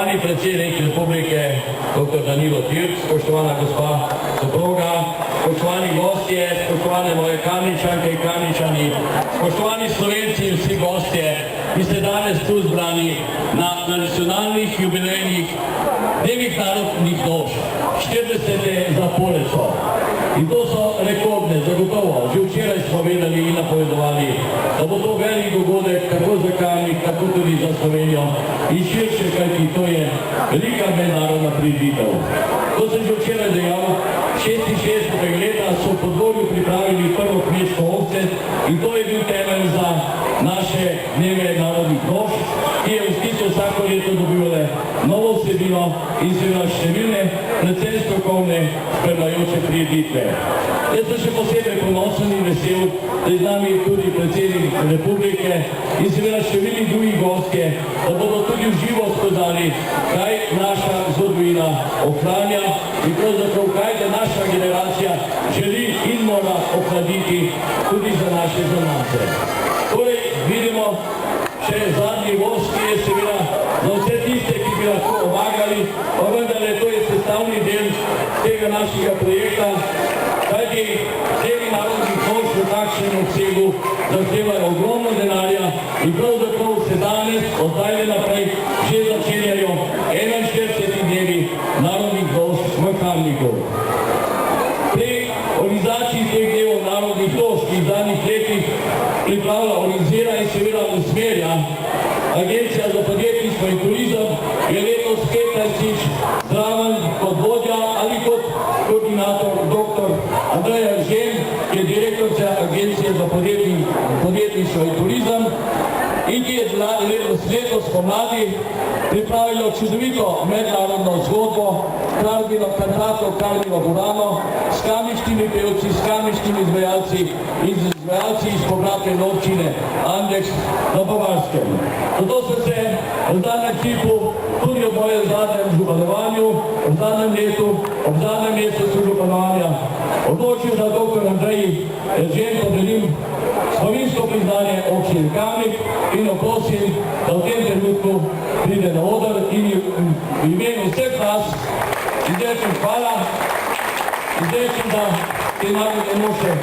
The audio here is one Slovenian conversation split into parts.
Spoštovani predsednik Republike, dr. Danilo Türk, spoštovana gospa soproga, spoštovani gostje, spoštovane moje Kamničanke in Kamničani, spoštovani Slovenci in vsi gostje, ki ste danes tu zbrani na tradicionalnih jubilejnih dnevih narodnih noš, 40. zaporedstvo. In to so rekordne, zagotovo. Že včeraj smo vedeli in napovedovali, da bo to velik dogodek tako za Kamnik, tako tudi za Slovenijo in širše, kajti to je velika mednarodna prireditev. To sem že včeraj dejal, 66. leta so v Podgorju pripravili prvo kmečko ovce in to je bil temelj za naše dneve narodnih noš, ki je v resnici vsako leto dobivale novo vsebino in seveda številne, predvsem strokovne, spremljajoče prireditve. Jaz sem še posebej ponosen in vesel, da je z nami tudi predsednik Republike in seveda številni drugi gostje, da bodo tudi v živo spoznali, kaj naša zgodovina ohranja in pravzaprav kaj da naša generacija želi in mora ohraniti tudi za naše zanamce. Torej, vidimo še zadnji voz, ki je seveda za vse tiste, ki bi lahko omagali, pa vendar to je sestavni del tega našega projekta, kajti dnevi narodnih noš v takšnem obsegu zahtevajo ogromno denarja in pravzaprav se danes, od zdaj naprej, že začenjajo 41 dnevi narodnih noš v Kamniku. Pri organizaciji teh dnevov narodnih noš, ki v zadnjih letih pripravlja, organizira in seveda usmerja Agencija za podjetništvo in turizem, je letos 15 zraven kot vodja ali kot koordinator dr. Andreja Eržen, ki je direktorica Agencije za podjetništvo in turizem in ki je letos pomladi pripravilo čudovito mednarodno zgodbo Karmino Burano s kamniškimi pevci, s kamniškimi izvajalci in z izvajalci iz povratne občine Andeks na Bavarskem. Zato sem se v zadnjem tipu tudi ob mojem zadnjem županovanju, v zadnjem letu, ob zadnjem mesecu županovanja odločil, da dr. Andreji Eržen podelim spominsko priznanje občine Kamnik in prosim, da v tem trenutku pride na oder in v imenu vseh nas izrečem hvala, izrečem, da te narodne noše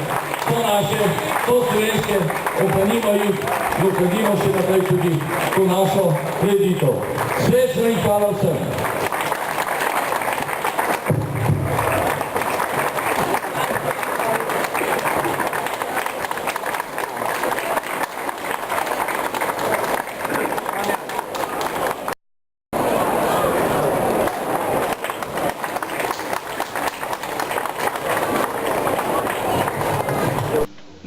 so naše, so slovenske, ohranimo jih, ohranimo še naprej tudi to našo prireditev. Srečno in hvala vsem.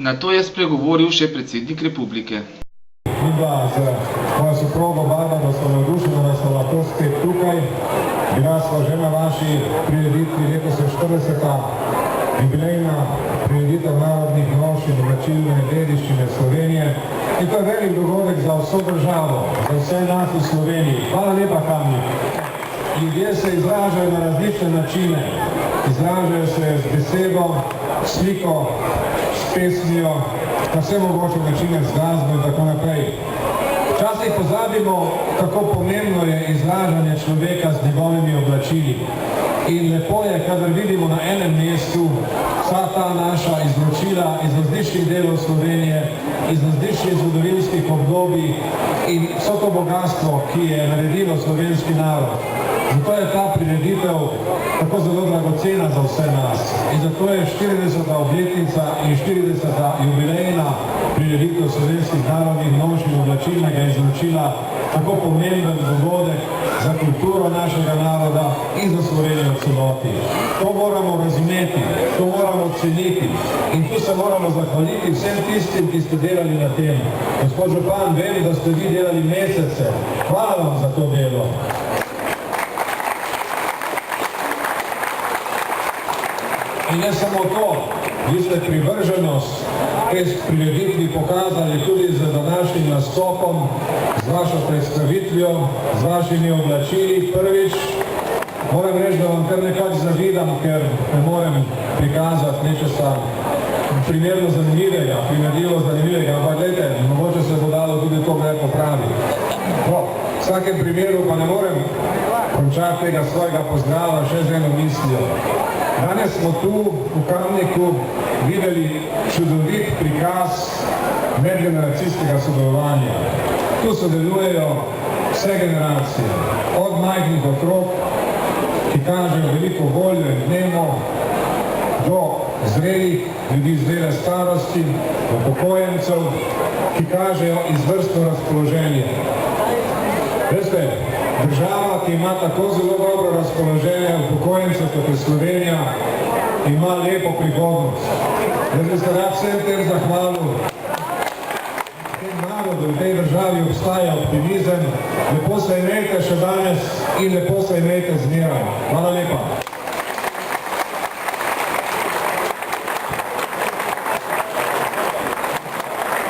Na to je spregovoril še predsednik Republike. Midva z mojo soprogo Barbaro smo navdušeni, da smo lahko spet tukaj. Bila sva že na vaši prireditvi, letos je 40. jubilejna prireditev narodnih noš in oblačilne dediščine Slovenije. In to je velik dogodek za vso državo, za vse nas v Sloveniji. Hvala lepa, Kamnik. Ljudje se izražajo na različne načine. Izražajo se z besedo, sliko, pesmijo, na vse mogoče načine z glasbo in tako naprej. Včasih pozabimo, kako pomembno je izražanje človeka z njegovimi oblačili. In lepo je, kadar vidimo na enem mestu vsa ta naša izročila iz različnih delov Slovenije, iz različnih zgodovinskih obdobij in vso to bogatstvo, ki je naredilo slovenski narod. Zato je ta prireditev tako zelo dragocena za vse nas. In zato je 40. obletnica in 40. jubilejna prireditev slovenskih narodnih noš in oblačilnega izročila tako pomemben dogodek za kulturo našega naroda in za Slovenijo v celoti. To moramo razumeti, to moramo ceniti in tu se moramo zahvaliti vsem tistim, ki ste delali na tem. Gospod župan, vem, da ste vi delali mesece. Hvala vam za to delo. In ne samo to, vi ste privrženost tej prireditvi pokazali tudi z današnjim nastopom, z vašo predstavitvijo, z vašimi oblačili. Prvič, moram reči, da vam kar nekako zavidam, ker ne morem prikazati nečesa primerno zanimivega, primerljivo zanimivega, ampak gledajte, mogoče se bo dalo tudi to kdaj popraviti. vsakem primeru pa ne morem končati tega svojega pozdrava še z eno mislijo. Danes smo tu v Kamniku videli čudovit prikaz medgeneracijskega sodelovanja. Tu sodelujejo vse generacije, od majhnih otrok, ki kažejo veliko voljo in vnemo, do zrelih ljudi zrele starosti, do upokojencev, ki kažejo izvrstno razpoloženje. Veste, država, ki ima tako zelo dobro razpoloženje upokojencev, kot je Slovenija, ima lepo prihodnost. Jaz bi se rad vsem tem zahvalil. V tem narodu, v tej državi obstaja optimizem. Lepo se imejte še danes in lepo se imejte zmeraj. Hvala lepa.